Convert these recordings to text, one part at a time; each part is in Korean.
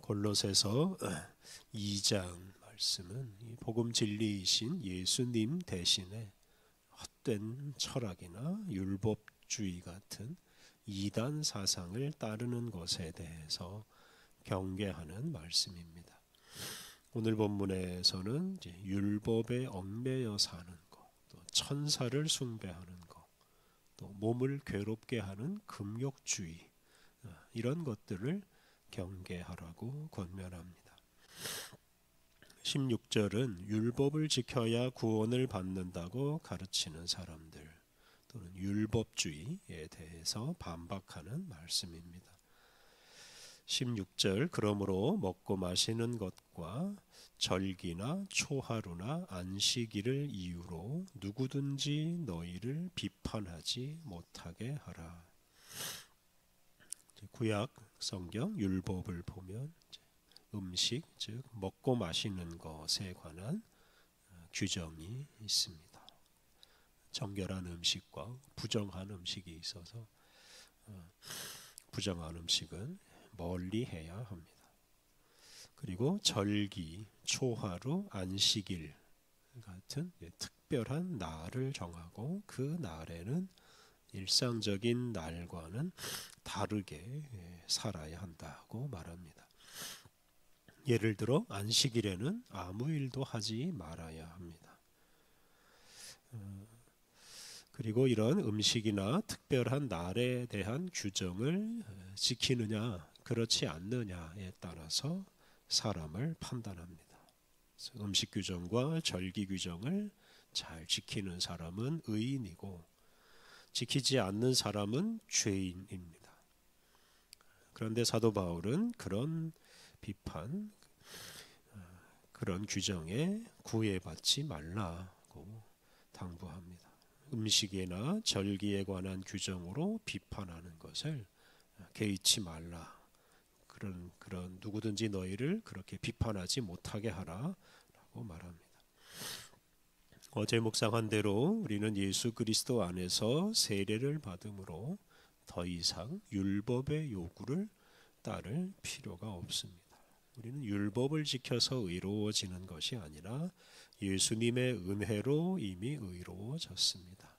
골로새서 2장 말씀은 이 복음 진리이신 예수님 대신에 헛된 철학이나 율법주의 같은 이단 사상을 따르는 것에 대해서 경계하는 말씀입니다. 오늘 본문에서는 이제 율법에 얽매여 사는 것, 또 천사를 숭배하는 것, 또 몸을 괴롭게 하는 금욕주의, 이런 것들을 경계하라고 권면합니다. 16절은 율법을 지켜야 구원을 받는다고 가르치는 사람들 또는 율법주의에 대해서 반박하는 말씀입니다. 16절 그러므로 먹고 마시는 것과 절기나 초하루나 안식일을 이유로 누구든지 너희를 비판하지 못하게 하라. 구약 성경 율법을 보면 음식, 즉 먹고 마시는 것에 관한 규정이 있습니다. 정결한 음식과 부정한 음식이 있어서 부정한 음식은 멀리해야 합니다. 그리고 절기, 초하루, 안식일 같은 특별한 날을 정하고 그 날에는 일상적인 날과는 다르게 살아야 한다고 말합니다. 예를 들어 안식일에는 아무 일도 하지 말아야 합니다. 그리고 이런 음식이나 특별한 날에 대한 규정을 지키느냐 그렇지 않느냐에 따라서 사람을 판단합니다. 음식 규정과 절기 규정을 잘 지키는 사람은 의인이고 지키지 않는 사람은 죄인입니다. 그런데 사도 바울은 그런 비판, 그런 규정에 구애받지 말라고 당부합니다. 음식이나 절기에 관한 규정으로 비판하는 것을 개의치 말라. 그런 누구든지 너희를 그렇게 비판하지 못하게 하라라고 말합니다. 어제 묵상한 대로 우리는 예수 그리스도 안에서 세례를 받음으로 더 이상 율법의 요구를 따를 필요가 없습니다. 우리는 율법을 지켜서 의로워지는 것이 아니라 예수님의 은혜로 이미 의로워졌습니다.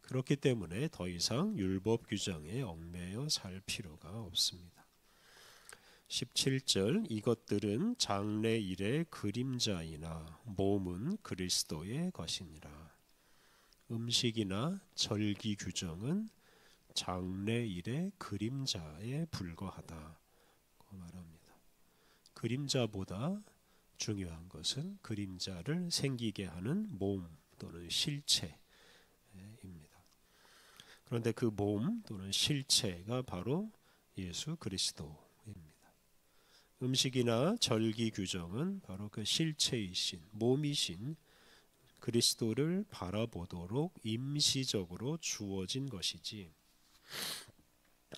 그렇기 때문에 더 이상 율법 규정에 얽매여 살 필요가 없습니다. 17절 이것들은 장래일의 그림자이나 몸은 그리스도의 것이니라. 음식이나 절기 규정은 장래일의 그림자에 불과하다고 말합니다. 그림자보다 중요한 것은 그림자를 생기게 하는 몸 또는 실체입니다. 그런데 그 몸 또는 실체가 바로 예수 그리스도입니다. 음식이나 절기 규정은 바로 그 실체이신 몸이신 그리스도를 바라보도록 임시적으로 주어진 것이지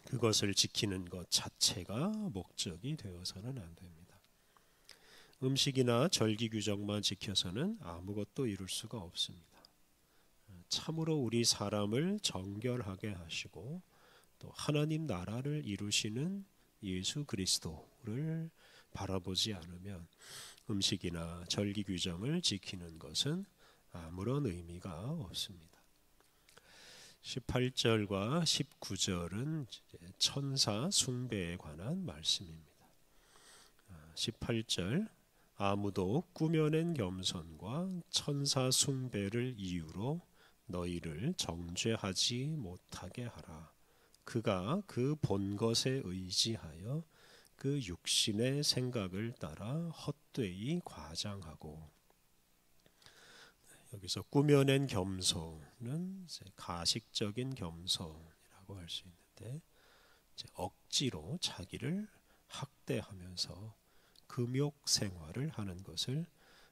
그것을 지키는 것 자체가 목적이 되어서는 안 됩니다. 음식이나 절기 규정만 지켜서는 아무것도 이룰 수가 없습니다. 참으로 우리 사람을 정결하게 하시고 또 하나님 나라를 이루시는 예수 그리스도를 바라보지 않으면 음식이나 절기 규정을 지키는 것은 아무런 의미가 없습니다. 18절과 19절은 천사 숭배에 관한 말씀입니다. 18절 아무도 꾸며낸 겸손과 천사 숭배를 이유로 너희를 정죄하지 못하게 하라. 그가 그 본 것에 의지하여 그 육신의 생각을 따라 헛되이 과장하고 여기서 꾸며낸 겸손은 가식적인 겸손이라고 할 수 있는데 억지로 자기를 학대하면서 금욕 생활을 하는 것을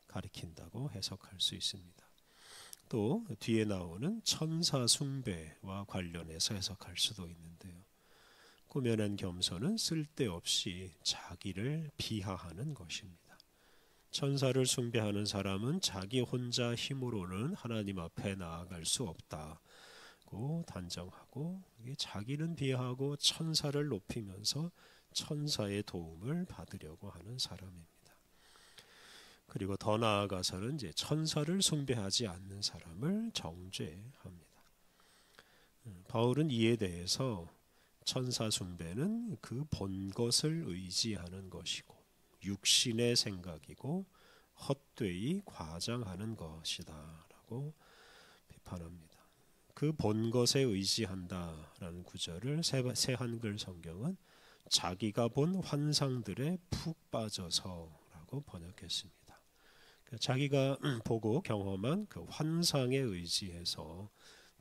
가리킨다고 해석할 수 있습니다. 또 뒤에 나오는 천사 숭배와 관련해서 해석할 수도 있는데요. 꾸며낸 겸손은 쓸데없이 자기를 비하하는 것입니다. 천사를 숭배하는 사람은 자기 혼자 힘으로는 하나님 앞에 나아갈 수 없다고 단정하고 자기는 비하하고 천사를 높이면서 천사의 도움을 받으려고 하는 사람입니다. 그리고 더 나아가서는 이제 천사를 숭배하지 않는 사람을 정죄합니다. 바울은 이에 대해서 천사 숭배는 그 본 것을 의지하는 것이고 육신의 생각이고 헛되이 과장하는 것이다라고 비판합니다. 그 본 것에 의지한다라는 구절을 새 한글 성경은 자기가 본 환상들에 푹 빠져서라고 번역했습니다. 자기가 보고 경험한 그 환상에 의지해서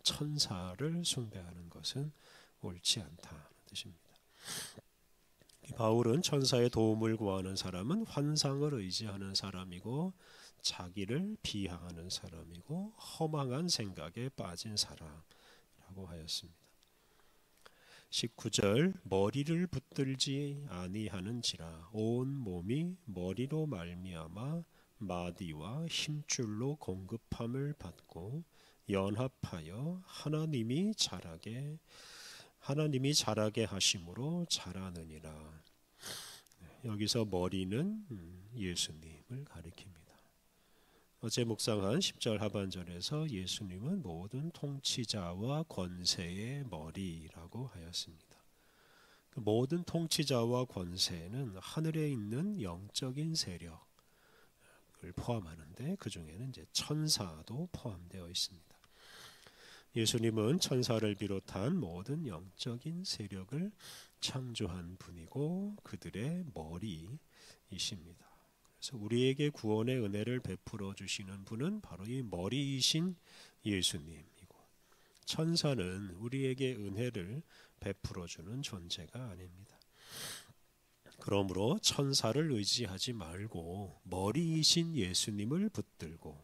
천사를 숭배하는 것은 옳지 않다는 뜻입니다. 바울은 천사의 도움을 구하는 사람은 환상을 의지하는 사람이고 자기를 비하하는 사람이고 허망한 생각에 빠진 사람이라고 하였습니다. 19절 머리를 붙들지 아니하는지라 온 몸이 머리로 말미암아 마디와 힘줄로 공급함을 받고 연합하여 하나님이 자라게 하심으로 자라느니라. 여기서 머리는 예수님을 가리킵니다. 어제 묵상한 10절 하반절에서 예수님은 모든 통치자와 권세의 머리라고 하였습니다. 그 모든 통치자와 권세는 하늘에 있는 영적인 세력을 포함하는데 그 중에는 이제 천사도 포함되어 있습니다. 예수님은 천사를 비롯한 모든 영적인 세력을 창조한 분이고 그들의 머리이십니다. 그래서 우리에게 구원의 은혜를 베풀어 주시는 분은 바로 이 머리이신 예수님이고 천사는 우리에게 은혜를 베풀어 주는 존재가 아닙니다. 그러므로 천사를 의지하지 말고 머리이신 예수님을 붙들고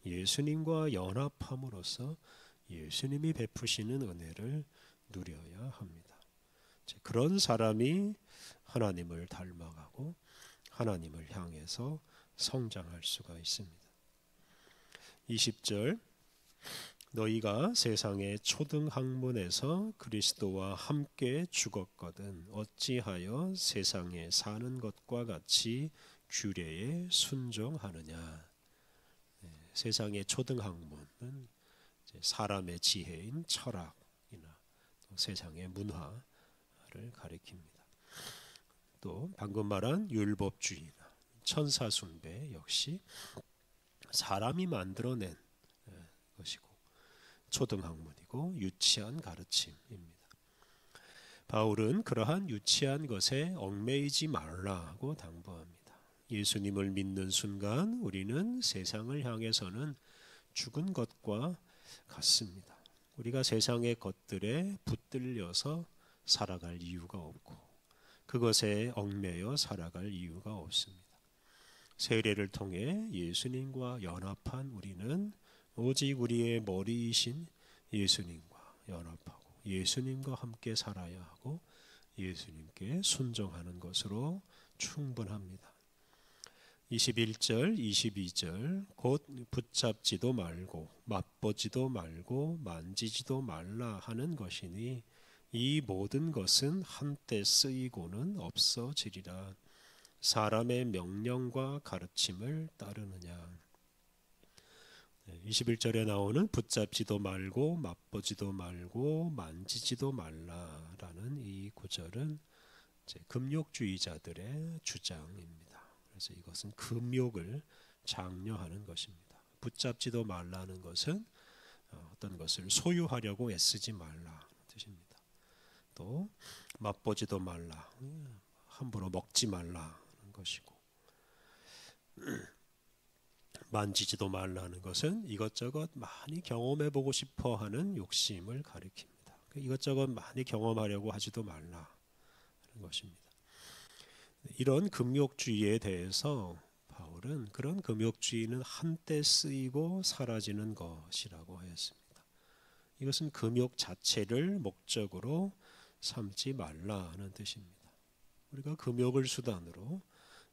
예수님과 연합함으로써 예수님이 베푸시는 은혜를 누려야 합니다. 그런 사람이 하나님을 닮아가고 하나님을 향해서 성장할 수가 있습니다. 20절 너희가 세상의 초등학문에서 그리스도와 함께 죽었거든 어찌하여 세상에 사는 것과 같이 규례에 순종하느냐. 세상의 초등학문은 사람의 지혜인 철학이나 세상의 문화를 가리킵니다. 또 방금 말한 율법주의나 천사 숭배 역시 사람이 만들어낸 것이고 초등학문이고 유치한 가르침입니다. 바울은 그러한 유치한 것에 얽매이지 말라고 당부합니다. 예수님을 믿는 순간 우리는 세상을 향해서는 죽은 것과 같습니다. 우리가 세상의 것들에 붙들려서 살아갈 이유가 없고 그것에 얽매여 살아갈 이유가 없습니다. 세례를 통해 예수님과 연합한 우리는 오직 우리의 머리이신 예수님과 연합하고 예수님과 함께 살아야 하고 예수님께 순종하는 것으로 충분합니다. 21절, 22절 곧 붙잡지도 말고 맛보지도 말고 만지지도 말라 하는 것이니 이 모든 것은 한때 쓰이고는 없어지리라. 사람의 명령과 가르침을 따르느냐. 21절에 나오는 붙잡지도 말고 맛보지도 말고 만지지도 말라라는 이 구절은 금욕주의자들의 주장입니다. 그래서 이것은 금욕을 장려하는 것입니다. 붙잡지도 말라는 것은 어떤 것을 소유하려고 애쓰지 말라는 뜻입니다. 또 맛보지도 말라, 함부로 먹지 말라는 것이고 만지지도 말라는 것은 이것저것 많이 경험해보고 싶어하는 욕심을 가리킵니다. 이것저것 많이 경험하려고 하지도 말라는 것입니다. 이런 금욕주의에 대해서 바울은 그런 금욕주의는 한때 쓰이고 사라지는 것이라고 하였습니다. 이것은 금욕 자체를 목적으로 삼지 말라는 뜻입니다. 우리가 금욕을 수단으로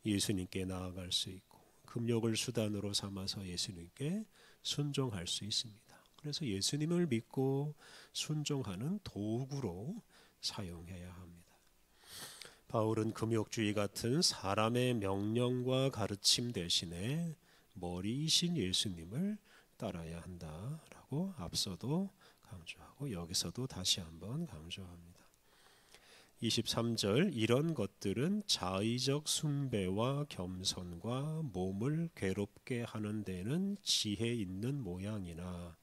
예수님께 나아갈 수 있고 금욕을 수단으로 삼아서 예수님께 순종할 수 있습니다. 그래서 예수님을 믿고 순종하는 도구로 사용해야 합니다. 바울은 금욕주의 같은 사람의 명령과 가르침 대신에 머리이신 예수님을 따라야 한다라고 앞서도 강조하고 여기서도 다시 한번 강조합니다. 23절 이런 것들은 자의적 숭배와 겸손과 몸을 괴롭게 하는 데는 지혜 있는 모양이나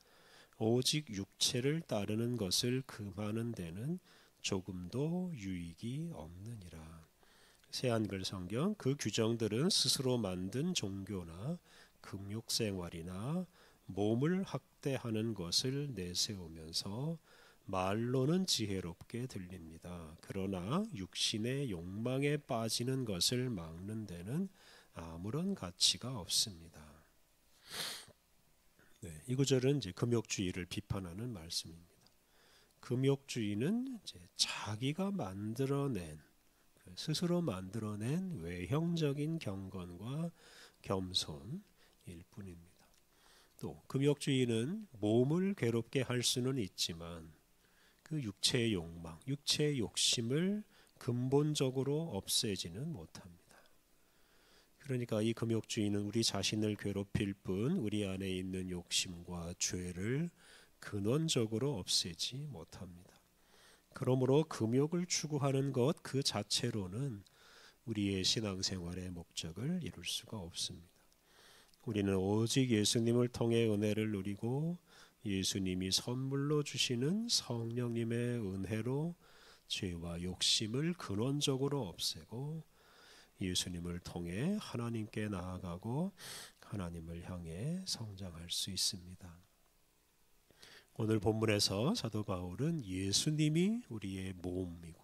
오직 육체를 따르는 것을 금하는 데는 조금도 유익이 없느니라. 새한글 성경 그 규정들은 스스로 만든 종교나 금욕 생활이나 몸을 학대하는 것을 내세우면서 말로는 지혜롭게 들립니다. 그러나 육신의 욕망에 빠지는 것을 막는 데는 아무런 가치가 없습니다. 이 구절은 이제 금욕주의를 비판하는 말씀입니다. 금욕주의는 이제 자기가 만들어낸 스스로 만들어낸 외형적인 경건과 겸손일 뿐입니다. 또 금욕주의는 몸을 괴롭게 할 수는 있지만 그 육체의 욕망, 육체의 욕심을 근본적으로 없애지는 못합니다. 그러니까 이 금욕주의는 우리 자신을 괴롭힐 뿐 우리 안에 있는 욕심과 죄를 근원적으로 없애지 못합니다. 그러므로 금욕을 추구하는 것 그 자체로는 우리의 신앙생활의 목적을 이룰 수가 없습니다. 우리는 오직 예수님을 통해 은혜를 누리고 예수님이 선물로 주시는 성령님의 은혜로 죄와 욕심을 근원적으로 없애고 예수님을 통해 하나님께 나아가고 하나님을 향해 성장할 수 있습니다. 오늘 본문에서 사도 바울은 예수님이 우리의 몸이고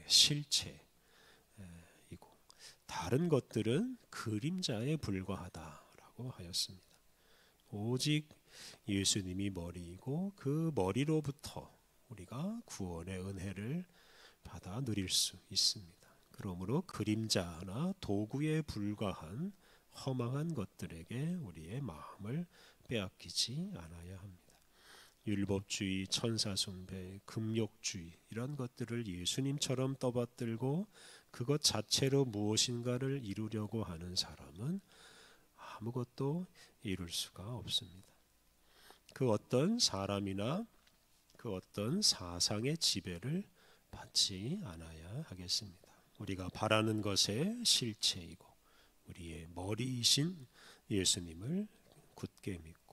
실체이고 다른 것들은 그림자에 불과하다라고 하였습니다. 오직 예수님이 머리이고 그 머리로부터 우리가 구원의 은혜를 받아 누릴 수 있습니다. 그러므로 그림자나 도구에 불과한 허망한 것들에게 우리의 마음을 빼앗기지 않아야 합니다. 율법주의, 천사숭배, 금욕주의 이런 것들을 예수님처럼 떠받들고 그것 자체로 무엇인가를 이루려고 하는 사람은 아무것도 이룰 수가 없습니다. 그 어떤 사람이나 그 어떤 사상의 지배를 받지 않아야 하겠습니다. 우리가 바라는 것의 실체이고 우리의 머리이신 예수님을 굳게 믿고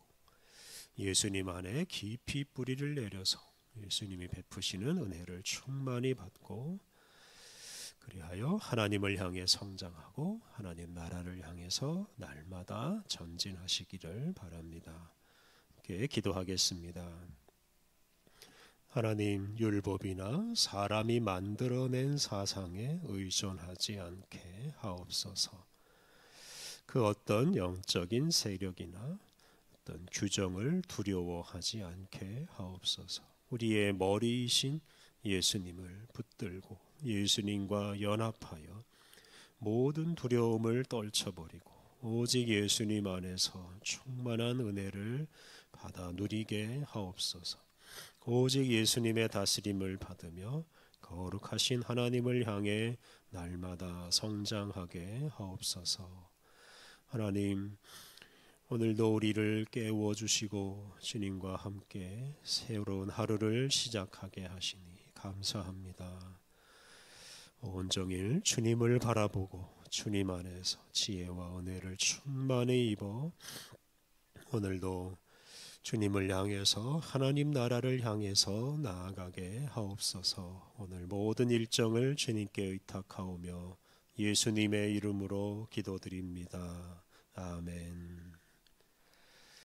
예수님 안에 깊이 뿌리를 내려서 예수님이 베푸시는 은혜를 충만히 받고 그리하여 하나님을 향해 성장하고 하나님 나라를 향해서 날마다 전진하시기를 바랍니다. 이렇게 기도하겠습니다. 하나님, 율법이나 사람이 만들어낸 사상에 의존하지 않게 하옵소서. 그 어떤 영적인 세력이나 어떤 규정을 두려워하지 않게 하옵소서. 우리의 머리이신 예수님을 붙들고 예수님과 연합하여 모든 두려움을 떨쳐버리고 오직 예수님 안에서 충만한 은혜를 받아 누리게 하옵소서. 오직 예수님의 다스림을 받으며 거룩하신 하나님을 향해 날마다 성장하게 하옵소서. 하나님, 오늘도 우리를 깨워주시고 주님과 함께 새로운 하루를 시작하게 하시니 감사합니다. 온종일 주님을 바라보고 주님 안에서 지혜와 은혜를 충만히 입어 오늘도 주님을 향해서 하나님 나라를 향해서 나아가게 하옵소서. 오늘 모든 일정을 주님께 의탁하오며 예수님의 이름으로 기도드립니다. 아멘.